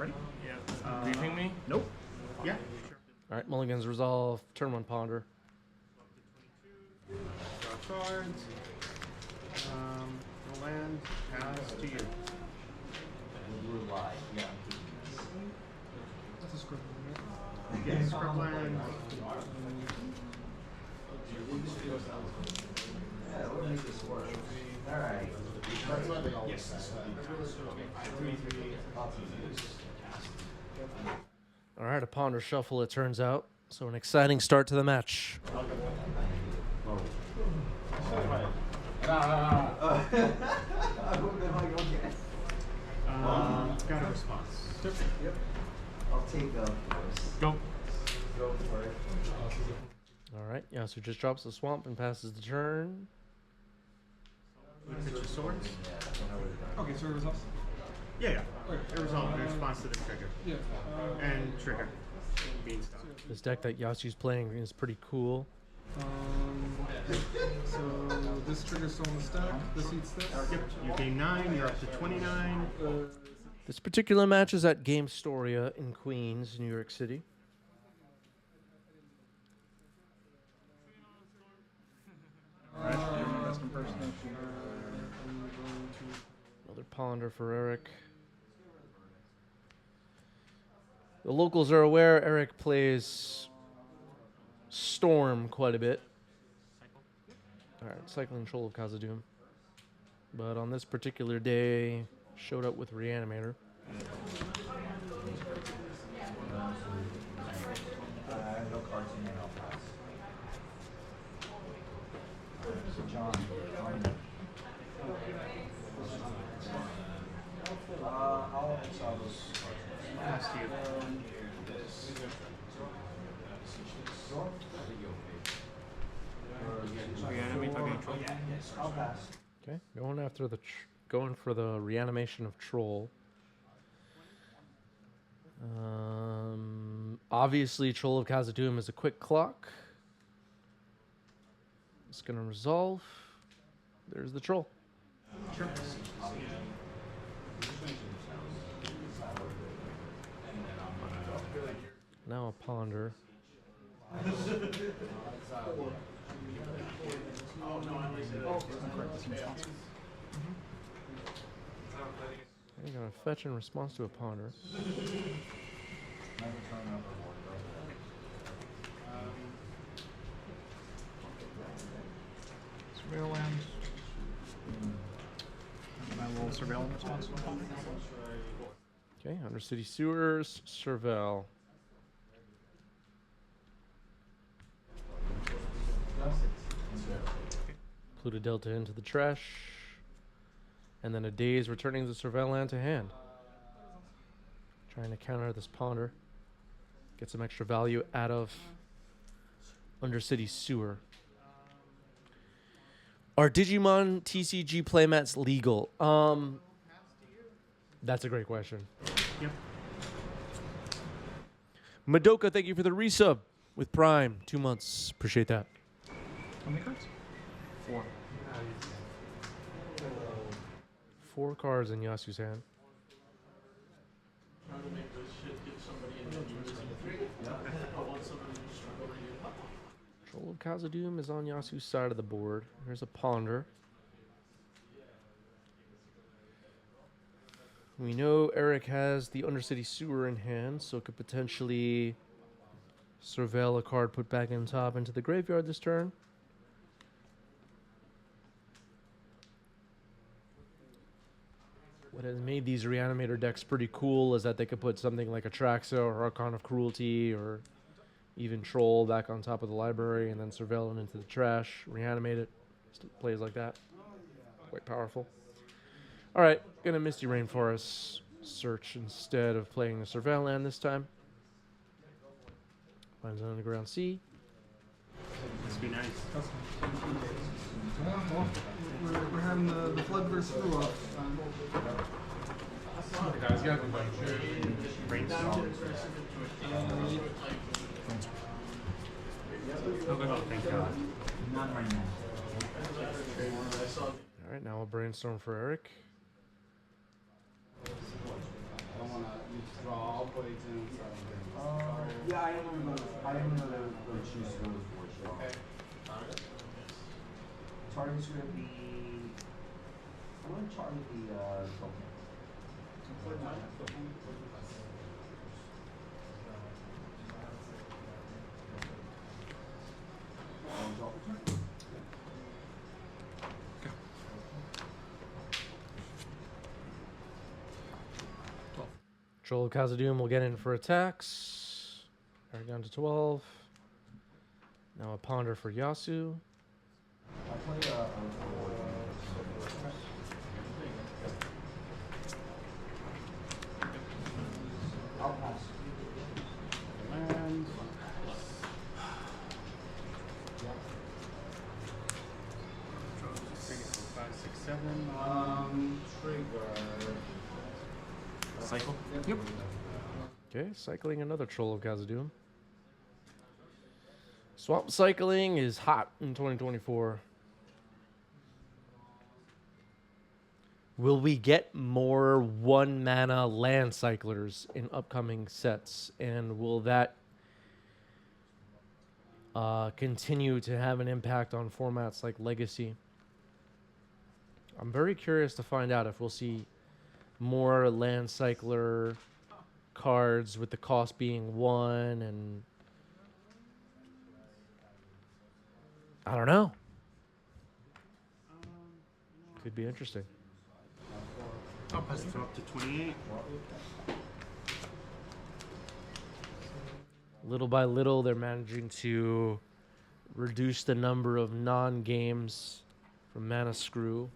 Ready? Yeah. Briefing me? Nope. Yeah. All right, Mulligan's Resolve, turn 1 Ponder. Draw cards. No land. Pass to you. That's a script. Yeah, script land. Yeah, we'll make this work. Alright. Yes. All right, a Ponder shuffle, it turns out. So an exciting start to the match. Got a response. Yep. I'll take a Go. Go for it. All right, Yasu just drops the swamp and passes the turn. Pitch your swords. Okay, so it was us. Yeah. It resolves in response to the trigger. Yeah. And trigger. Beanstalk. This deck that Yasu's playing is pretty cool. So this trigger's still on the stack. This eats this. Yep. You gain 9. You're up to 29. This particular match is at Game Storia in Queens, New York City. Best impersonation. Another Ponder for Eric. The locals are aware Eric plays Storm quite a bit. Alright, cycling Troll of Khazad-dûm. But on this particular day, showed up with Reanimator. No cards in here, I'll pass. So John, I'll install those cards. Pass to you. Reanimate target control. I'll pass. Okay, going for the reanimation of Troll. Obviously, Troll of Khazad-dûm is a quick clock. It's gonna resolve. There's the Troll. Sure. Now a Ponder. I'm gonna fetch in response to a Ponder. Surveil land. My little surveillance response. Okay, Undercity Sewers, Surveil. Pluto Delta into the trash. And then a Daze returning the Surveil land to hand. Trying to counter this Ponder. Get some extra value out of Undercity Sewer. Are Digimon TCG playmats legal? That's a great question. Yep. Madoka, thank you for the resub with Prime. 2 months. Appreciate that. How many cards? 4. 4 cards in Yasu's hand. Troll of Khazad-dûm is on Yasu's side of the board. There's a Ponder. We know Eric has the Undercity Sewer in hand, so could potentially surveil a card put back in top into the graveyard this turn. What has made these Reanimator decks pretty cool is that they could put something like Atraxa or Archon of Cruelty or even Troll back on top of the library and then surveil it into the trash, reanimate it. Plays like that. Quite powerful. All right, gonna Misty Rainforest search instead of playing the Surveil land this time. Finds an underground sea. Must be nice. Well, we're having the flood versus Rue off. Guys, you got Brainstorm. Oh, thank God. Not right now. All right, now a Brainstorm for Eric. I don't want to use draw Yeah, I am gonna choose those four. Okay. Target's gonna be. I'm gonna target the token. Troll of Khazad-dûm will get in for attacks. Back down to 12. Now a Ponder for Yasu. I'll play I'll pass. And draw 3, 4, 5, 6, 7. Trigger. Cycle. Yep. Okay, cycling another Troll of Khazad-dûm. Swamp cycling is hot in 2024. Will we get more 1-mana land cyclers in upcoming sets? And will that continue to have an impact on formats like Legacy? I'm very curious to find out if we'll see more land cycler cards with the cost being 1, and I don't know. Could be interesting. I'll pass it up to 28. Little by little, they're managing to reduce the number of non-games from Mana Screw.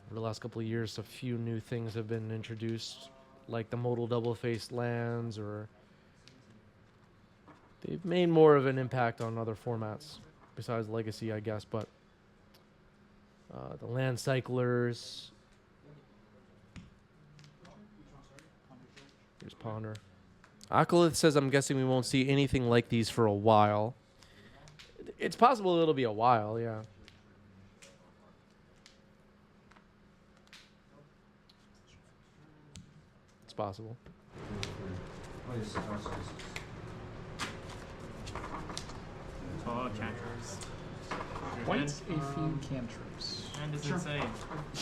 Over the last couple of years, a few new things have been introduced, like the modal double-faced lands, or they've made more of an impact on other formats besides Legacy, I guess, but the land cyclers. Here's Ponder. Akolith says, I'm guessing we won't see anything like these for a while. It's possible it'll be a while, yeah. It's possible. Oh, cantrips. Quite a few cantrips. And it's insane.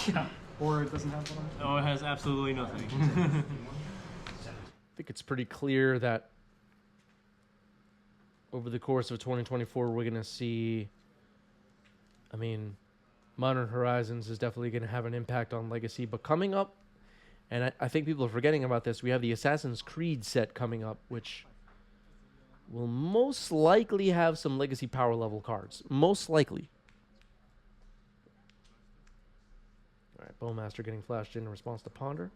Yeah. Or it doesn't have one. Oh, it has absolutely nothing. I think it's pretty clear that over the course of 2024, we're going to see, I mean, Modern Horizons is definitely going to have an impact on Legacy, but coming up, and I think people are forgetting about this, we have the Assassin's Creed set coming up, which will most likely have some Legacy power level cards. Most likely. All right, Bowmaster getting flashed in response to Ponder.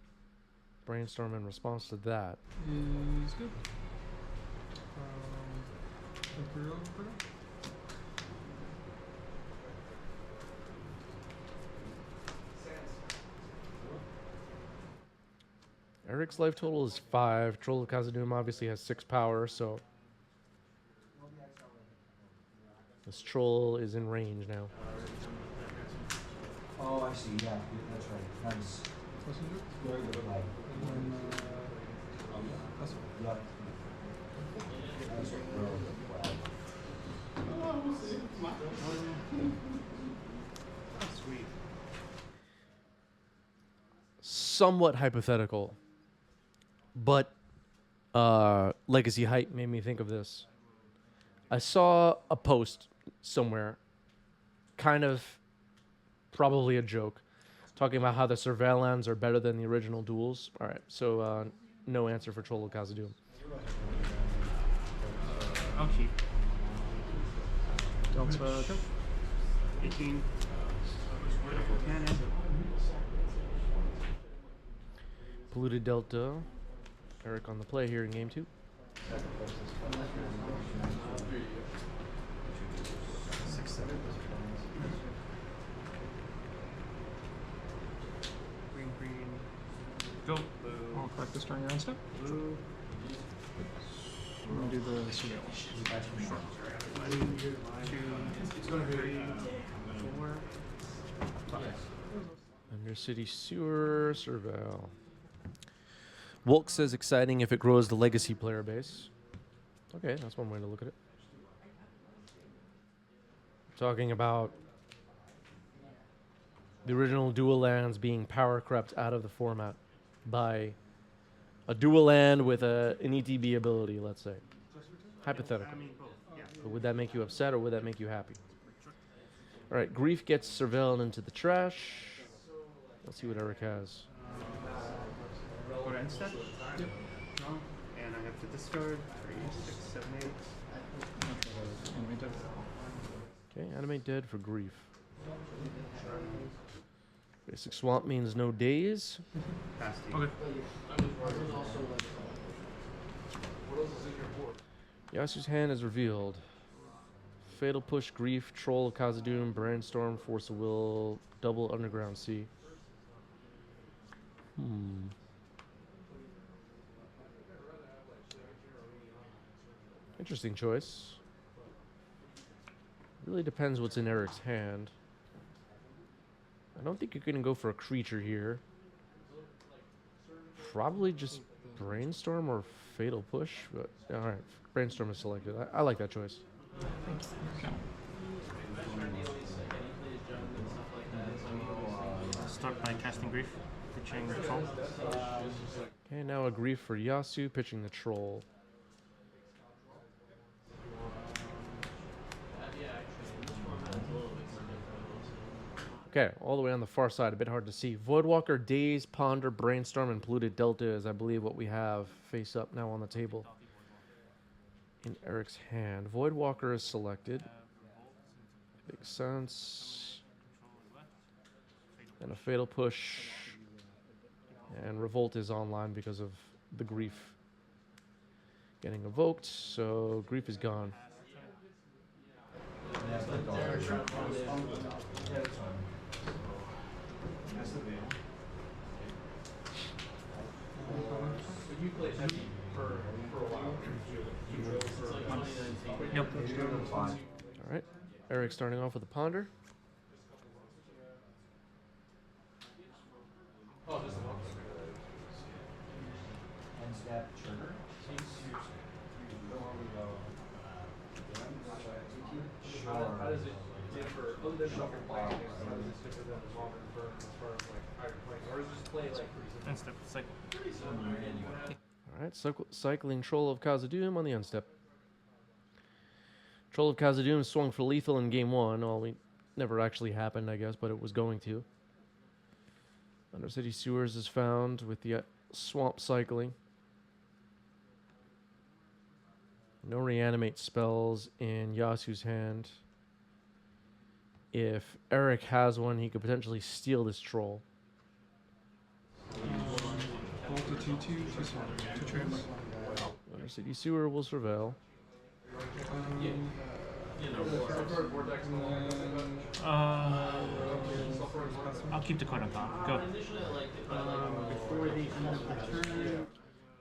Brainstorm in response to that. Is good. Imperial Imperial? Eric's life total is 5. Troll of Khazad-dûm obviously has 6 power, so this troll is in range now. Oh, I see. Yeah, that's right. Nice. Very good play. That's Yeah. That's really good play. Oh, sweet. Somewhat hypothetical, but Legacy Hype made me think of this. I saw a post somewhere, kind of probably a joke, talking about how the surveillance are better than the original duels. All right, so no answer for Troll of Khazad-dûm. I'll keep. Delta. 18. Cannon. Polluted Delta. Eric on the play here in game 2. 6, 7. Green, green. Go. Blue. I'll collect this during your end step. Blue. I'm going to do the surveillance. 1, 2, 3, 4, 5. City Sewer, Surveil. Wolk says exciting if it grows the legacy player base. Okay, that's one way to look at it. Talking about the original dual lands being power crept out of the format by a dual land with an ETB ability, let's say. Hypothetical. I mean, both. Yeah. But would that make you upset or would that make you happy? All right, Grief gets Surveilled into the trash. Let's see what Eric has. Go to end step. Yep. Draw. And I have to discard 3, 6, 7, 8. Animate Okay, Animate Dead for Grief. Basic Swamp means no days. Pass to you. Okay. Yasu's hand is revealed. Fatal Push, Grief, Troll of Khazad-dûm, Brainstorm, Force of Will, Double Underground Sea. Interesting choice. Really depends what's in Eric's hand. I don't think you're going to go for a creature here. Probably just Brainstorm or Fatal Push, but alright, Brainstorm is selected. I like that choice. Start by casting Grief, pitching the Troll. Okay, now a Grief for Yasu, pitching the Troll. Okay, all the way on the far side, a bit hard to see. Voidwalker, Daze, Ponder, Brainstorm, and Polluted Delta is, I believe, what we have face up now on the table. In Eric's hand. Voidwalker is selected. Makes sense. And a Fatal Push. And Revolt is online because of the Grief getting evoked, so Grief is gone. Yep. Alright, Eric starting off with a Ponder. End step trigger. Sure. How does it differ? Other than shuffle playing, how does it differ than the modern firm as far as like how you're playing? Or is it just play like End step, cycle. Alright, cycling Troll of Khazad-dûm on the unstep. Troll of Khazad-dûm swung for lethal in game 1. Well, it never actually happened, I guess, but it was going to. Undercity Sewers is found with the swamp cycling. No reanimate spells in Yasu's hand. If Eric has one, he could potentially steal this troll. Bolt a 2/2, 2 trans. Undercity Sewer will surveil. I'll keep the card on top. Go. Before the end of the turn.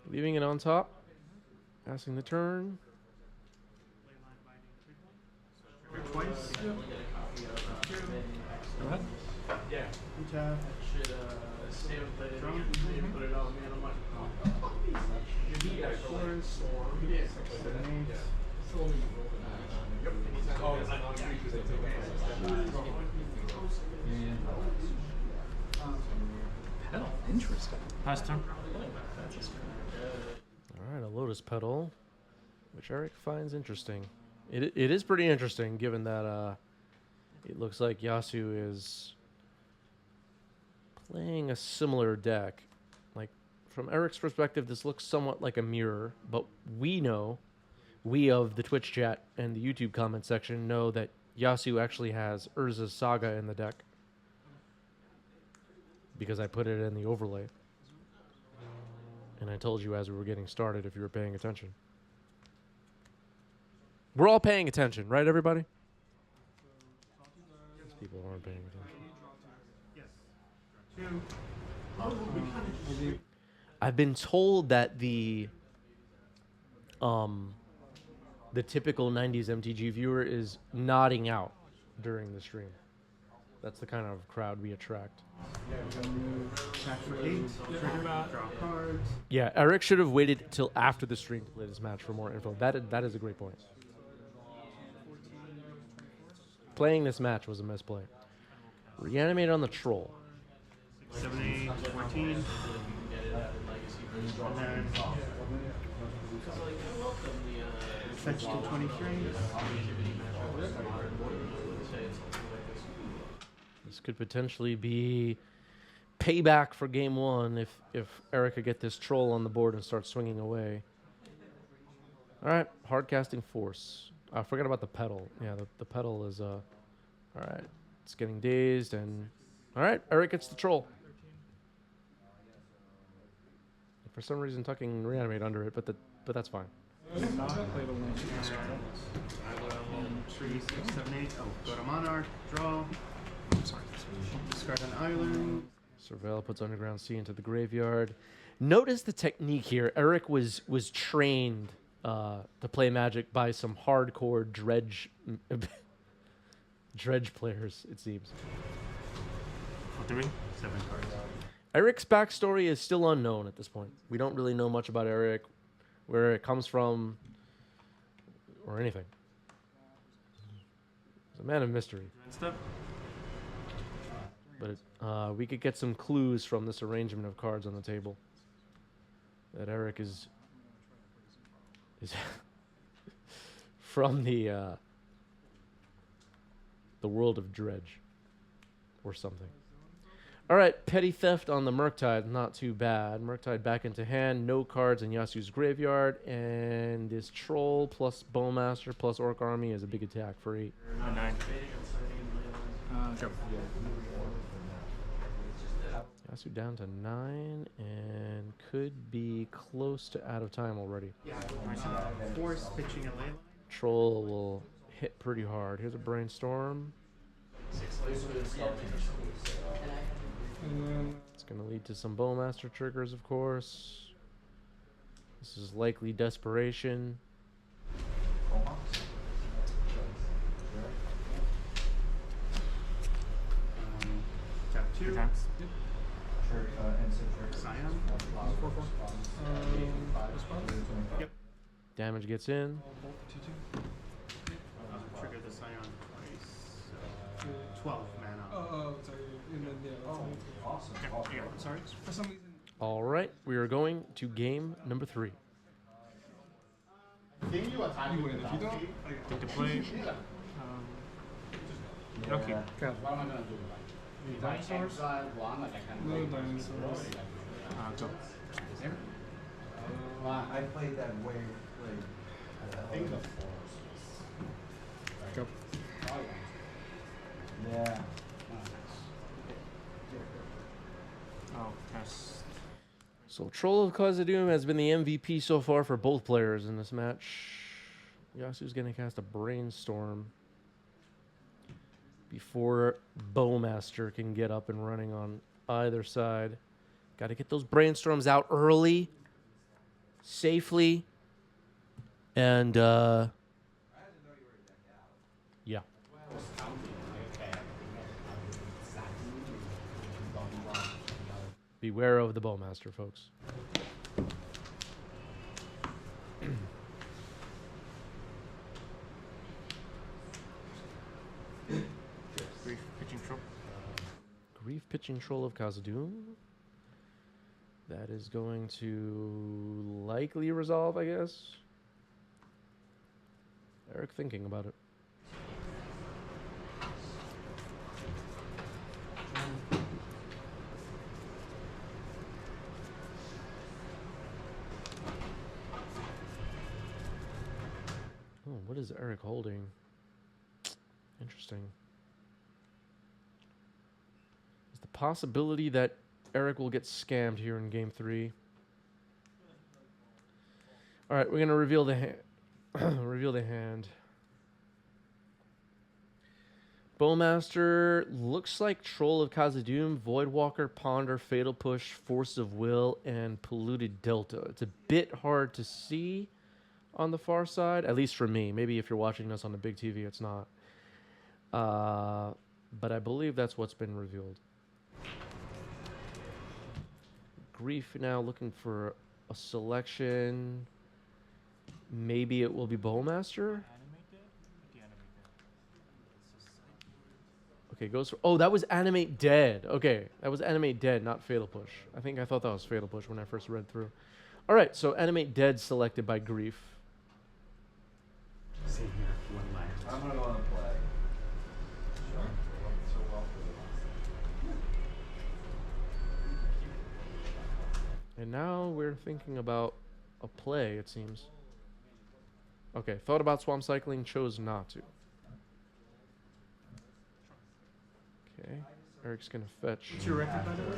Leaving it on top. Passing the turn. Twice. Go ahead. yeah. Good job. Should save the drum. Put it out, man. I'm like, Of course. 6, 7, 8. oh, it's not creatures that take Pedal. Interesting. Pass turn. Alright, a Lotus Petal, which Eric finds interesting. It is pretty interesting, given that it looks like Yasu is playing a similar deck. Like, from Eric's perspective, this looks somewhat like a mirror, but we of the Twitch chat and the YouTube comment section know that Yasu actually has Urza's Saga in the deck. Because I put it in the overlay. And I told you as we were getting started if you were paying attention. We're all paying attention, right, everybody? These people aren't paying attention. Yes. 2. I've been told that the typical 90s MTG viewer is nodding out during the stream. That's the kind of crowd we attract. Attack for 8. Trigger. Draw cards. Yeah, Eric should have waited till after the stream to play this match for more info. That is a great point. Playing this match was a misplay. Reanimate on the troll. 7, 8, 14. And then fetch to 23. This could potentially be payback for game 1 if Eric could get this troll on the board and start swinging away. All right, hard casting force. I forgot about the pedal. Yeah, the pedal is all right. It's getting dazed and all right. Eric gets the troll. For some reason, tucking reanimate under it, but that's fine. Play the one. I will 3, 6, 7, 8. Oh, go to Monarch. Draw. Sorry. Discard an island. Surveil puts Underground Sea into the graveyard. Notice the technique here. Eric was trained to play Magic by some hardcore dredge players, it seems. 3. 7 cards. Eric's backstory is still unknown at this point. We don't really know much about Eric, where it comes from, or anything. He's a man of mystery. Step. But we could get some clues from this arrangement of cards on the table. That Eric is from the world of Dredge or something. All right, Petty Theft on the Murktide, not too bad. Murktide back into hand, no cards in Yasu's graveyard, and this Troll plus Bowmaster plus Orc Army is a big attack for 8. 9. Go. Yasu down to 9 and could be close to out of time already. Yeah. Force pitching a ley line. Troll will hit pretty hard. Here's a Brainstorm. And then It's going to lead to some Bowmaster triggers, of course. This is likely Desperation. Tap 2 2. times. Scion. Yep. Damage gets in. Trigger the Scion twice. 12 mana. sorry. And then, yeah, Awesome. Yeah. Sorry. for some reason. All right, we are going to game number 3. You win. If you don't, Take the play. Okay. Got it. What am I gonna do? If I exile one, like I can No wait my dinosaurs. story, Go. I played that way, I think the force was. Go. Yeah. Oh, test. So Troll of Khazad-dûm has been the MVP so far for both players in this match. Yasu's going to cast a Brainstorm before Bowmaster can get up and running on either side. Got to get those Brainstorms out early, safely, and yeah. Beware of the Bowmaster, folks. Grief pitching troll. Grief pitching Troll of Khazad-dûm. That is going to likely resolve, I guess. Eric thinking about it. Oh, what is Eric holding? Interesting. Is the possibility that Eric will get scammed here in game 3? All right, we're gonna reveal the hand. Reveal the hand. Bowmaster looks like Troll of Khazad-dûm, Voidwalker, Ponder, Fatal Push, Force of Will, and Polluted Delta. It's a bit hard to see on the far side, at least for me. Maybe if you're watching this on the big TV, it's not. but I believe that's what's been revealed. Grief now looking for a selection. Maybe it will be Bowmaster. Okay, goes for... Oh, that was Animate Dead. Okay, that was Animate Dead, not Fatal Push. I thought that was Fatal Push when I first read through. All right, so Animate Dead selected by Grief. Same here. One land. I'm gonna go on a play. Sure. So well for And now we're thinking about a play, it seems. Okay, thought about Swamp Cycling, chose not to. Okay, Eric's gonna fetch. What's your record, by the way?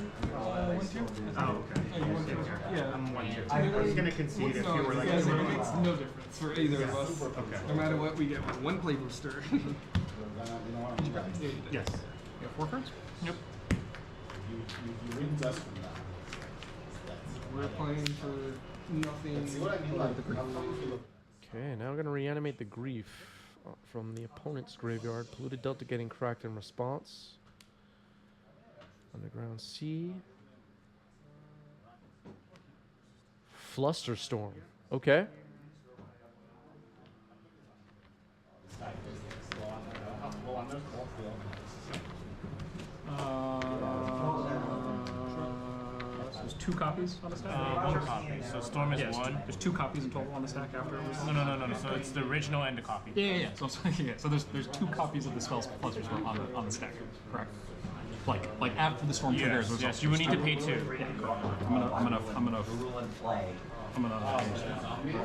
1-2. Oh, okay. Oh, you want Same to? here. Yeah. I'm 1-2. I I was gonna concede if you were like. it makes no difference for either of us. Okay. No matter what, we get one play booster. You know what? Yeah, you did. Yes. You have 4 cards? Yep. You win just from that. We're playing for nothing. See what I mean? Like, how come if you look Okay, now I'm gonna reanimate the Grief from the opponent's graveyard. Polluted Delta getting cracked in response. Underground Sea. Flusterstorm. Okay. So there's 2 copies on the stack? 1 copy. So Storm is Yeah, 1. there's 2 copies in total on the stack after it was... No. So it's the original and the copy. Yeah. So there's 2 copies of the spells plus or spell on the stack, correct? Like after the storm triggers. Yes. You would need to pay 2. Yeah, correct. I'm gonna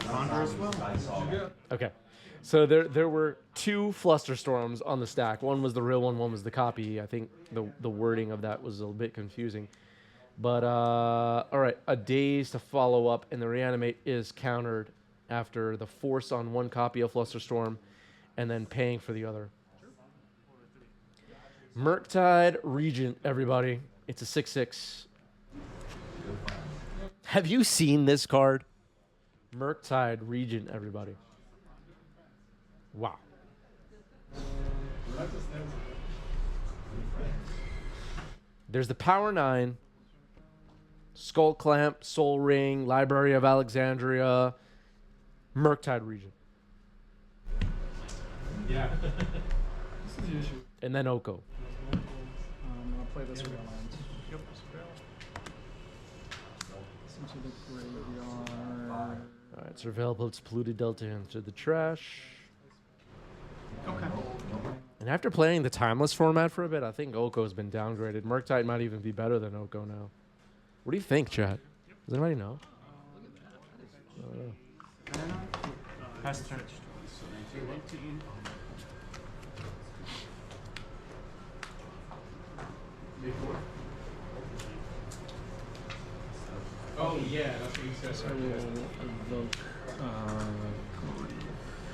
Conjure as well. Okay. So there were 2 Flusterstorms on the stack. One was the real one was the copy. I think the wording of that was a little bit confusing. But all right, a daze to follow up, and the Reanimate is countered after the force on 1 copy of Flusterstorm, and then paying for the other. Murktide Regent, everybody. It's a 6/6. Have you seen this card? Murktide Regent, everybody. Wow. There's the Power 9, Skull Clamp, Soul Ring, Library of Alexandria, Murktide Regent. Yeah. This is the issue. And then Oko. I'm gonna play this real land. Yep. Into the graveyard. Alright, Surveil puts Polluted Delta into the trash. Okay. And after playing the Timeless format for a bit, I think Oko's been downgraded. Murktide might even be better than Oko now. What do you think, chat? Does anybody know? Pass the turn. Oh yeah, that's what you said. So I will evoke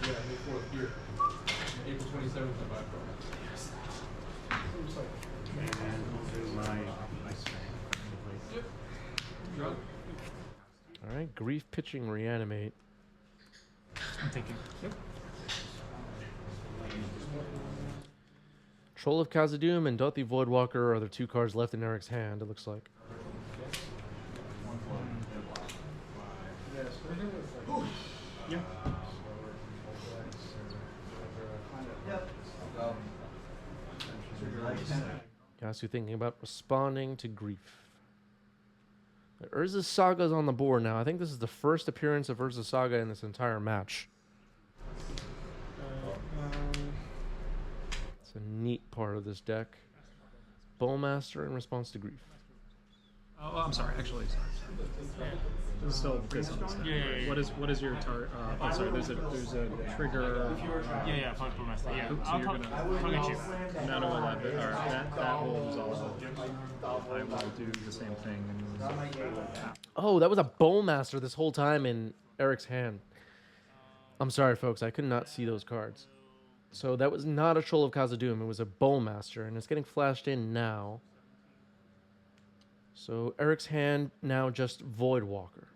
Yeah, May 4th here. April 27th of my And I'll do my spring. Drug. Alright, Grief pitching Reanimate. I'm thinking. Yep. Troll of Khazad-dûm and Dothi Voidwalker are the 2 cards left in Eric's hand, it looks like. Yeah. Guys who thinking about responding to Grief. Urza's Saga's on the board now. I think this is the first appearance of Urza Saga in this entire match. It's a neat part of this deck. Bowmaster in response to Grief. Oh, I'm sorry. Actually, sorry. This is still this on the stack. Yeah. What is your target? Oh, sorry. There's a trigger. Yeah. Fuck the master. Yeah. So I'll you're gonna get you. no 11. Or that will resolve. I will do the same thing. Oh, that was a Bowmaster this whole time in Eric's hand. I'm sorry, folks. I could not see those cards. So that was not a Troll of Khazad-dûm. It was a Bowmaster, and it's getting flashed in now. So Eric's hand now just Voidwalker.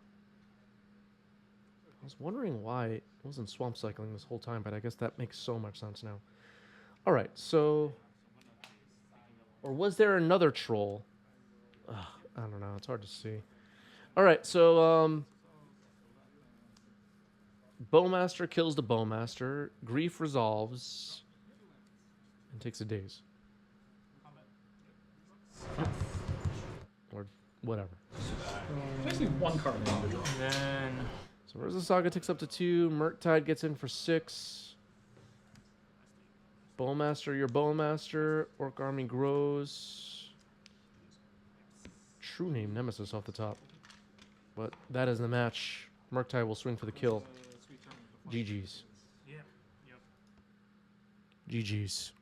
I was wondering why it wasn't Swamp Cycling this whole time, but I guess that makes so much sense now. All right, so Or was there another troll? Ugh, I don't know. It's hard to see. All right, so Bowmaster kills the Bowmaster. Grief resolves and takes a daze. Or whatever. Basically one card in the draw. And then So Urza Saga takes up to 2. Murktide gets in for 6. Bowmaster, your Bowmaster. Orc Army grows. True name Nemesis off the top. But that is the match. Murktide will swing for the kill. GG's. yeah, yep. GG's.